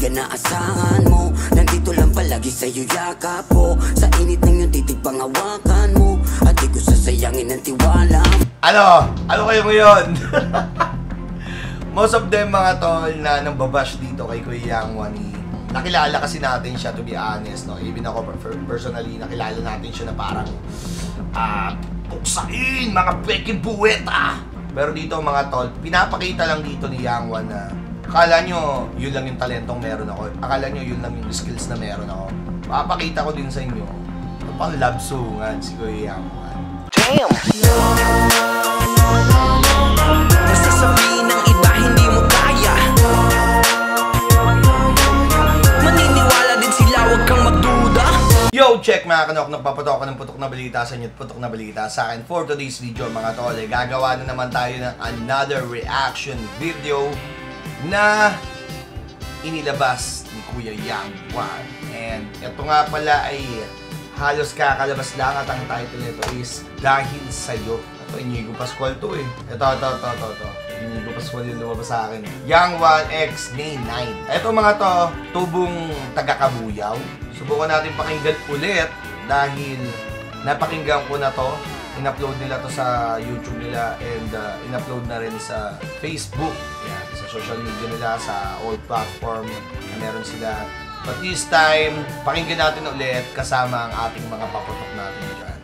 kaibigan na asahan mo. Nandito lang palagi sa'yo yakap ko. Sa init ng iyong titig pangawakan mo. At di ko sasayangin ang tiwala. Ano kayo ngayon? Most of them mga tol na nambabash dito kay Kuya Yang Wani, nakilala kasi natin siya, to be honest, no? Even ako personally, nakilala natin siya na parang puksain, mga peking buweta. Pero dito mga tol, pinapakita lang dito ni Yang Wan na akala nyo yun lang yung talentong meron ako, akala nyo yun lang yung skills na meron ako. Papakita ko din sa inyo pang love songan si Kuya Yang Wan. Damn! Basta sabihin ng iba hindi mo kaya, maniniwala din sila, huwag kang magduda. Yo, check mga kanok, nagpapatok ako ng putok na balita sa inyo at putok na balita sa akin. For today's video mga tol, gagawa na naman tayo ng another reaction video na inilabas ni Kuya Yang Wan. And ito nga pala ay halos kakalabas lang at ang title nito is Dahil Sa'yo. Ito, Inigo Pascual to eh. Ito. Inigo Pascual yung lumabas sa akin. Yang Wan X May 9. Ito mga to, tubong taga-kabuyaw. Subukan natin pakinggan ulit dahil napakinggan ko na to. In-upload nila to sa YouTube nila and in-upload na rin sa Facebook. Yan, sa social media nila, sa all platform na meron sila. But this time, pakinggan natin ulit kasama ang ating mga paputok natin dyan.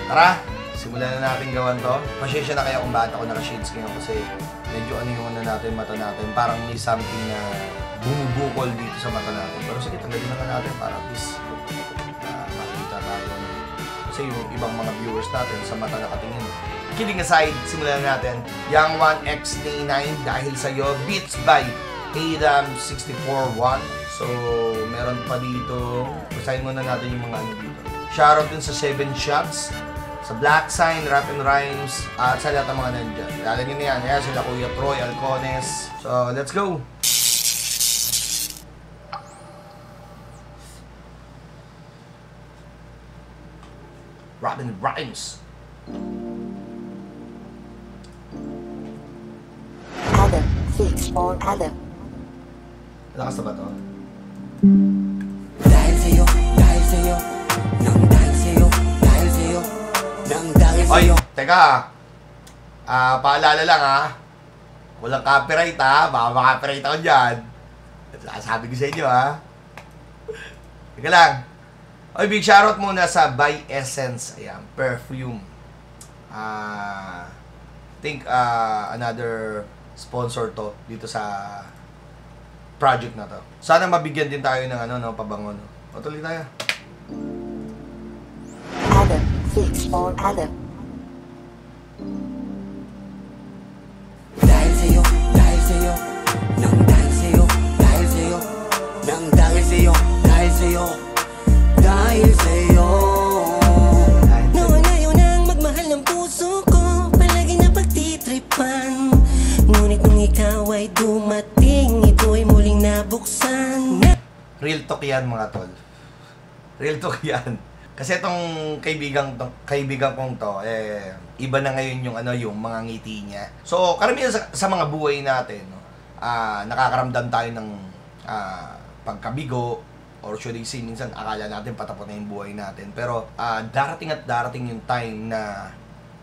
Tara, simulan na natin gawan to. Pasensya na kaya kung bakit ako naka-shades ngayon kasi medyo ano yung natin, mata natin. Parang may something na bumubukol dito sa mata natin. Pero sige, tanggalin na natin para at least makita tayo. Kasi yung ibang mga viewers natin sa mata nakatingin. Kidding aside, simulan na natin. Yang Wan X May 9, Dahil Sa'yo, beats by Adam641. So, meron pa dito. Basahin muna natin yung mga ano dito. Shoutout din sa 7 Shots, sa Black Sign, Rap and Rhymes, at sa lahat ng mga nandyan. Lala nyo na yan. Kaya sila Kuya Troy Alcones. So, let's go! Rap and Rhymes. Adam, 6 on Adam. Lakas na ba to? Dahil sa'yo, dahil sa'yo, nang dahil sa'yo, dahil sa'yo, nang dahil Ay, sa'yo. teka paalala lang walang copyright baka makapiright ako dyan. Sabi ko sa inyo Teka lang. Oy, big shoutout muna sa By Essence. Ayan, perfume. Think another sponsor to dito sa project na to. Sana mabigyan din tayo ng pabango. O, tuloy tayo. Adam, 6 on Adam. Dahil sa'yo, dahil sa'yo, nang dahil sa'yo, dahil sa'yo, nang dahil sa'yo, dahil sa'yo, dahil sa'yo. Nawala yun ang magmahal ng puso ko, palagi na pagtitripan. Ngunit nung ikaw ay dumating, ito ay muling nabuksan. Real talk yan mga tol. Real talk yan. Kasi itong kaibigan kong to, iba na ngayon yung mga ngiti niya. So, karamihan sa mga buhay natin, nakakaramdam tayo ng pagkabigo, or should I say, minsan akala natin patapos na yung buhay natin. Pero, darating yung time na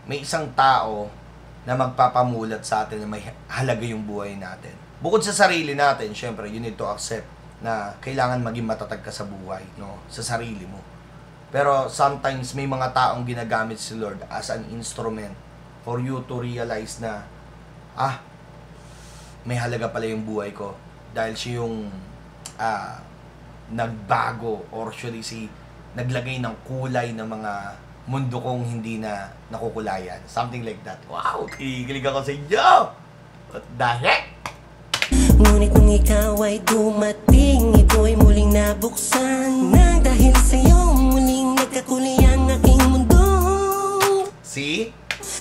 may isang tao na magpapamulat sa atin na may halaga yung buhay natin. Bukod sa sarili natin, syempre, you need to accept na kailangan maging matatag ka sa buhay, no? Sa sarili mo. Pero sometimes may mga taong ginagamit si Lord as an instrument for you to realize na may halaga pala yung buhay ko dahil siya yung nagbago or should I say naglagay ng kulay ng mga mundo kong hindi na nakukulayan. Something like that. Wow! Kikilig ako sa inyo! What the heck? Ngunit nung ikaw ay dumating, ito ay muling nabuksan. Nang dahil sa'yo, muling nagkakulay ang aking mundo. See?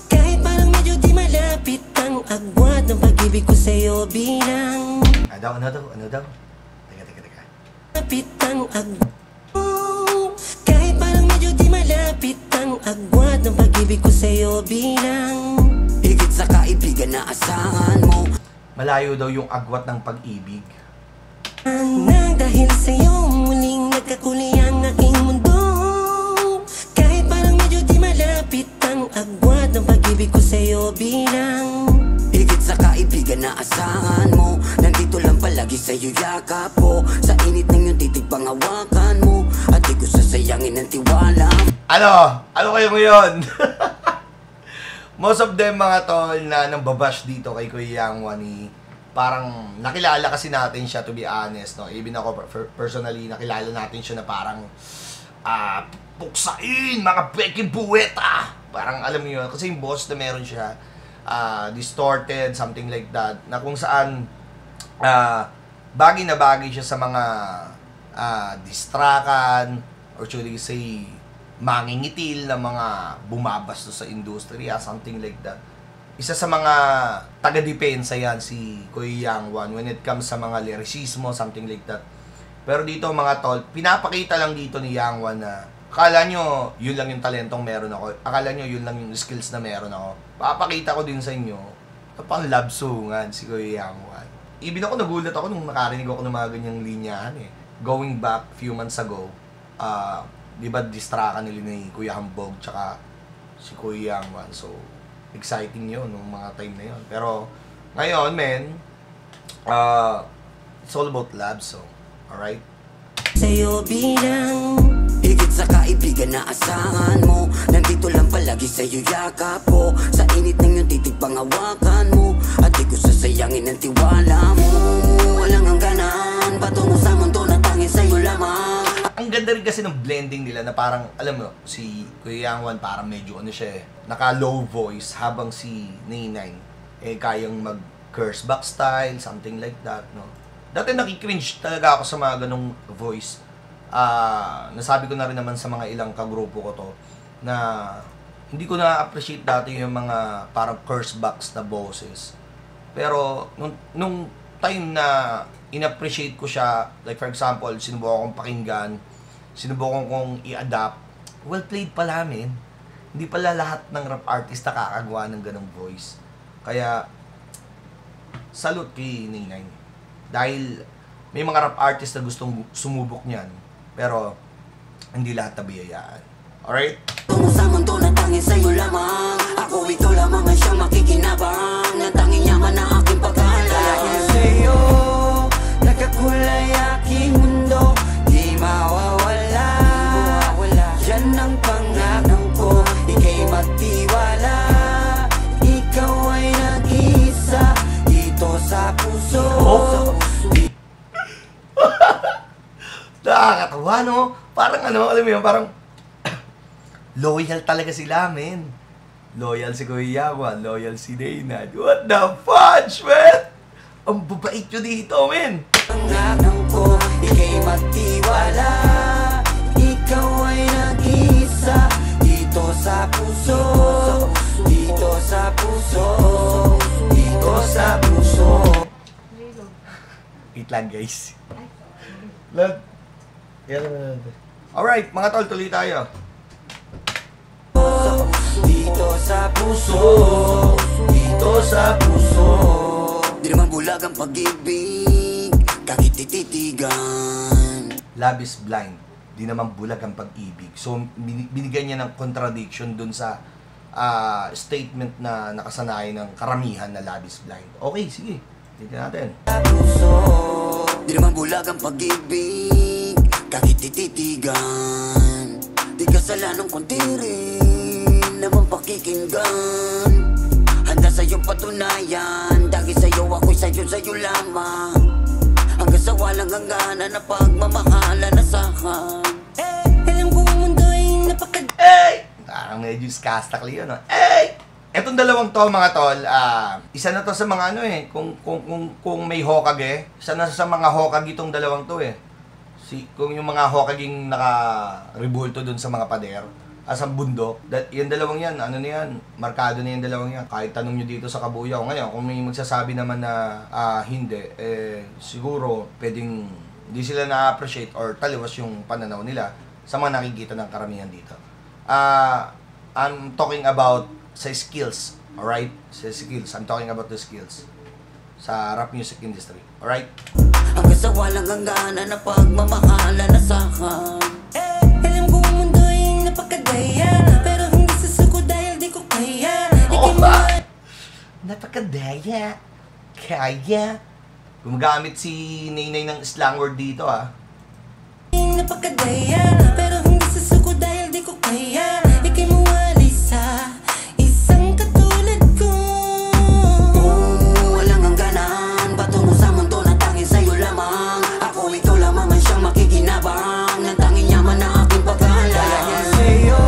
Kahit parang medyo di malapit ang agwat ng pag-ibig ko sa'yo bilang Ano daw? Teka. Malapit ang agwat. Kahit parang medyo di malapit ang agwat ng pag-ibig ko sa'yo bilang higit sa kaibigan na asahan mo. Malayo daw yung agwat ng pag-ibig. Nang Dahil sa'yo muling nagkakulay ang aking mundo. Kahit parang medyo di malapit ang agwat ng pag-ibig ko sa'yo bilang higit sa kaibigan na asahan mo. Nandito lang palagi sa'yo yakap ko. Sa init ng iyong titig pangawakan mo. At di ko sasayangin ang tiwala. Ano kayo ngayon? Most of them mga tol na nambabash dito kay Kuya Yang Wani, parang nakilala kasi natin siya, to be honest, no? Even ako personally, nakilala natin siya na parang puksain, mga Becky Buweta. Parang alam niyo yun, kasi yung boss na meron siya, distorted, something like that, na kung saan bagay na bagay siya sa mga distrakan, or should I say, mangingitil na mga bumabastos sa industriya, something like that. Isa sa mga taga-depensa yan si Kuya Yang Wan when it comes sa mga lyricismo, something like that. Pero dito mga tol, pinapakita lang dito ni Yang Wan na akala nyo yun lang yung talentong meron ako, akala nyo yun lang yung skills na meron ako. Papakita ko din sa inyo na pang labsungan si Kuya Yang Wan. Even ako nagulat ako nung nakarinig ako ng mga ganyang linyahan eh. Going back few months ago, di ba distrakan nila ni Kuya Hambog tsaka si Kuya Yang Wan. So, exciting yun nung mga time na yun. Pero, ngayon, men, it's all about love, so, alright? sa'yo bilang higit sa kaibigan na asahan mo. Nandito lang palagi sa'yo yakap ko. Sa init ng iyong titig pangawakan mo. At di ko sasayangin ang tiwala mo. Walang hangganan patungo sa mundo na tanging sa'yo lamang. Ang ganda rin kasi ng blending nila na parang, alam mo, si Kuya Yang Wan parang medyo ano siya eh, naka-low voice habang si Ninay eh kayang mag-curse back style, something like that, no? Dati nakikringe talaga ako sa mga ganong voice. Nasabi ko na rin naman sa mga ilang kagrupo ko to na hindi ko na-appreciate dati yung mga parang curse box na boses. Pero nung time na in-appreciate ko siya, like for example, sinubukan kong pakinggan, sinubukan kong i-adapt, well played pala men. Hindi pala lahat ng rap artist nakakagawa ng ganong voice. Kaya, salute kay Ninay. Dahil may mga rap artist na gustong sumubok niyan, pero hindi lahat nabiyayaan. Alright? Tungo sa mundo na tanging sa'yo lamang. Ako ikaw lamang ang siyang makikinabang. Na tanging yaman na aking pagkahala. Dahil sa'yo, nagkakulay aking mundo. Di mawawala. Yan ang pangarap ko. Ika'y magtiwala. Ikaw ay nag-isa dito sa puso. Nakakatawa, no? Parang ano, alam mo yun, parang loyal talaga sila, men. Loyal si Kuya Yang Wan, loyal si Reynad. What the fudge, man? Ang babait nyo dito, men. Pangarap ko, ika'y magtiwala. Ikaw ay nag-isa dito sa puso. Dito sa puso. Dito sa puso. Wait lang, guys. Love. Alright, mga tol, tuloy tayo. Dito sa puso. Dito sa puso. Di naman bulag ang pag-ibig. Kahit tititigan. Love is blind. Di naman bulag ang pag-ibig. So, binigyan niya ng contradiction dun sa statement na nakasanayan ng karamihan na love is blind. Okay, sige. Tignan natin. Di naman bulag ang pag-ibig. Kahit tititigan. Di kasalanang konti rin naman pakikinggan. Handa sa'yong patunayan. Dahil sa'yo ako'y sa'yo lamang. Hanggang sa walang hangganan na pagmamahala na sahan. Alam ko ang mundo ay napakad... Hey! Parang medyo skastakli yun, no? Hey! Etong dalawang to, mga tol, isa na to sa mga ano eh, kung may Hokage, isa na sa mga Hokage itong dalawang to eh. Kung yung mga Hokaging naka-rebulto dun sa mga pader, sa bundok, yung dalawang yan, ano na yan, markado na yung dalawang yan. Kahit tanong nyo dito sa Kabuyaw, ngayon, kung may magsasabi naman na hindi, siguro pwedeng hindi sila na-appreciate or taliwas yung pananaw nila sa mga nakikita ng karamihan dito. I'm talking about sa skills, alright? Sa skills, I'm talking about the skills sa rap music industry, alright? Hanggang sa walang hangganan na pagmamahala na sa'kin. Alam ko ang mundo ay napakadaya, pero hindi susuko dahil di ko kaya. Oo ba? Napakadaya. Kaya. Gumagamit si Nainay ng slang word dito Napakadaya, pero hindi susuko dahil di ko kaya. Ika'y mawali sa isang katulad ko. Walang hangganan, patungo sa mundo na tanging sa'yo lamang. Ako ikaw lamang ang siyang makikinabang, ng tanging yaman na aking pagkahala. Dahil sa'yo,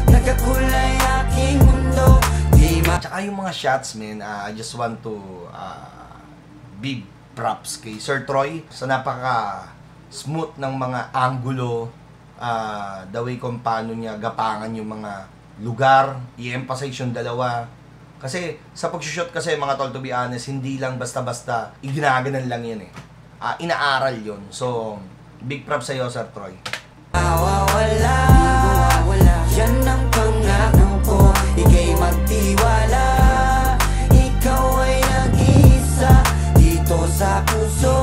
nagkakulay aking mundo. Tsaka yung mga shots, man, I just want to big props kay Sir Troy sa napaka smooth ng mga angulo, the way kung paano niya gapangan yung mga lugar, i-emphasize yung dalawa. Kasi sa pag-shoot kasi mga tol, to be honest, hindi lang basta-basta iginaganan lang yan inaaral yun. So, big props sa'yo, Sir Troy. Wala, yan ang pangako ko, ika'y magtiwala. Ikaw ay nag-isa dito sa puso,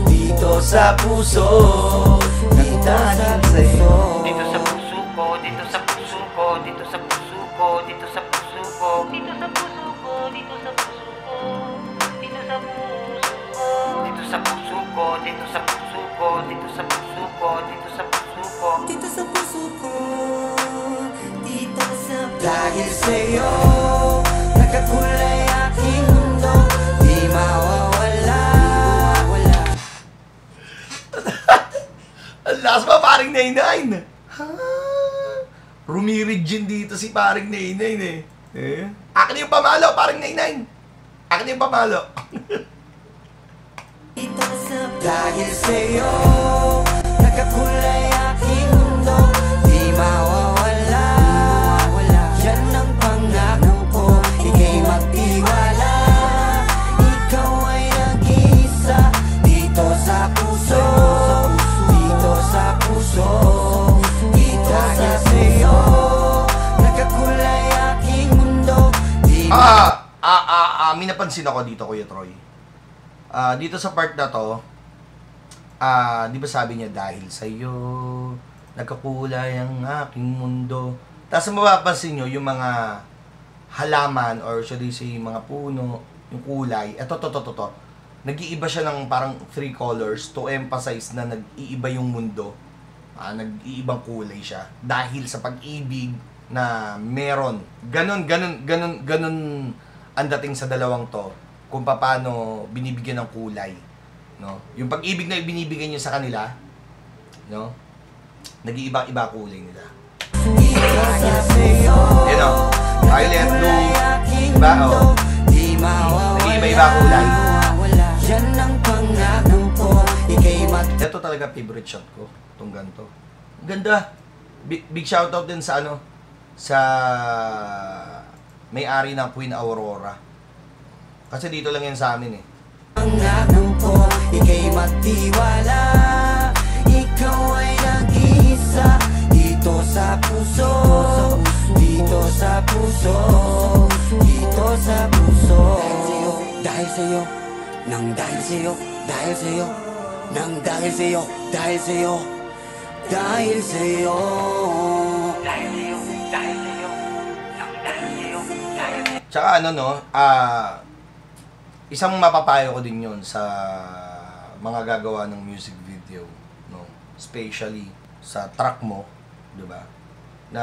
dito sa puso, dito sa puso. Dito sa puso ko, dito sa puso ko, dito sa puso ko, dito sa puso ko, dito sa puso ko, dito sa puso ko, dito sa puso ko, dito sa puso ko, dito sa puso ko, dito sa puso ko, dito sa puso ko, Dito sa puso ko, dito sa Dahil sa'yo, nagkakulay aking mundo, di mawawala. Ang last pa, paring Nainay. Rumirid dito si paring Nainay Akin yung pamalo, paring Nainay. Akin yung pamalo. dito sa Dahil sa'yo, nagkakulay aking mundo, di mawawala. Yan ang pangako ko, ika'y magtiwala. Ikaw ay nag-isa dito sa puso, dito sa puso, dito sa sa'yo, nagkakulay aking mundo, di May napansin ako dito, Kuya Troy. Dito sa part na to, di ba sabi niya, dahil sa'yo, nagkakulay ang aking mundo. Tapos mapapansin nyo, yung mga halaman, or should I say, mga puno, yung kulay, to. Nag-iiba siya ng parang 3 colors to emphasize na nag-iiba yung mundo. Nag-iibang kulay siya. Dahil sa pag-ibig na meron. Ganon ang dating sa dalawang to. Kung paano binibigyan ng kulay, no? Yung pag-ibig na ibinibigay niyo sa kanila, no? Nag-iiba-iba kulay nila. Yan o. Violet, blue, diba? O. Nag-iiba-iba kulay. Ito talaga favorite shot ko. Itong ganito. Ganda. Big shoutout din sa sa may-ari ng Queen Aurora. Kasi dito lang yan sa amin Pangako ko, ika'y magtiwala. Ikaw ay nag-isa dito sa puso, dito sa puso, dito sa puso. Dahil sa'yo, nang dahil sa'yo, dahil sa'yo, nang dahil sa'yo, dahil sa'yo, dahil sa'yo, dahil sa'yo, dahil sa'yo, nang dahil sa'yo, dahil sa'yo. Tsaka isang mapapayo ko din yun sa mga gagawa ng music video, no? Especially sa track mo, di ba? Na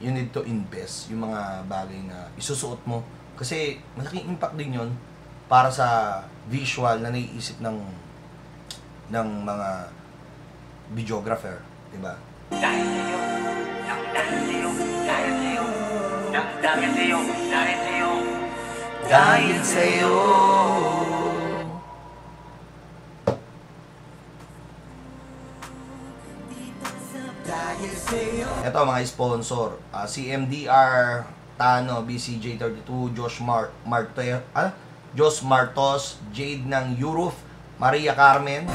you need to invest yung mga bagay na isusuot mo. Kasi malaking impact din yun para sa visual na naiisip ng mga videographer, di ba? Dahil sa'yo, nang dahil sa'yo, dahil sa'yo, nang dahil sa'yo, dahil sa'yo, Dahil sa'yo. Ito mga sponsor, si MDR Tano, BCJ32, Josh Martos, Jade ng Europe, Maria Carmen,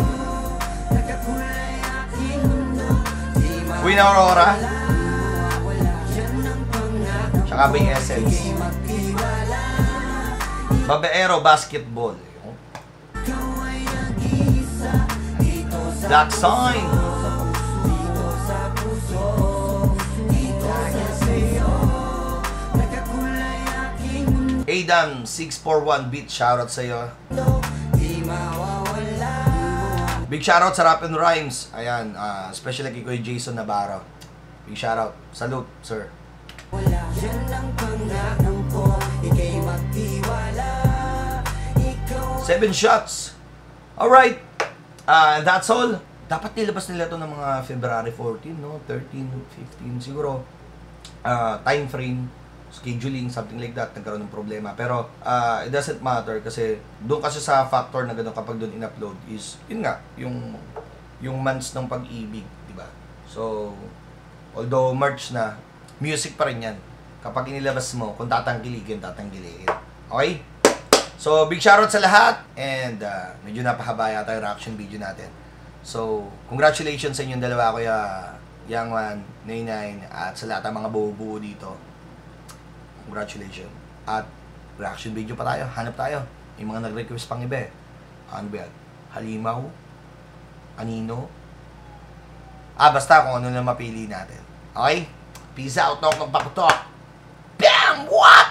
Queen Aurora, tsaka Bay Essence, Babaero Basketball, Black Sign. Adam 641 beat, shoutout sa'yo. Big shoutout sa Rap and Rhymes. Ayan, especially kay Kuya Jason Navarro. Big shoutout. Salute, sir. 7 shots. Alright. That's all. Dapat nilabas nila ito ng mga February 14, no? 13, 15, siguro. Time frame, scheduling, something like that, nagkaroon ng problema. Pero, it doesn't matter kasi doon kasi sa factor na gano'n kapag doon in-upload is, yun nga, yung months ng pag-ibig, di ba? So, although March na, music pa rin yan. Kapag inilabas mo, kung tatanggiligin, tatanggiligin. Okay? So, big shoutout sa lahat and medyo napahaba yata yung reaction video natin. So, congratulations sa inyong dalawa, Kuya Youngman, Nainay, at sa lahat ng mga buo-buo dito. Congratulations. At reaction video pa tayo. Hanap tayo. Yung mga nag-request pang iba. Ano ba yan? Halimaw? Anino? Basta kung ano na mapili natin. Okay? Peace out. Nok ng Pakutok. Bam! What?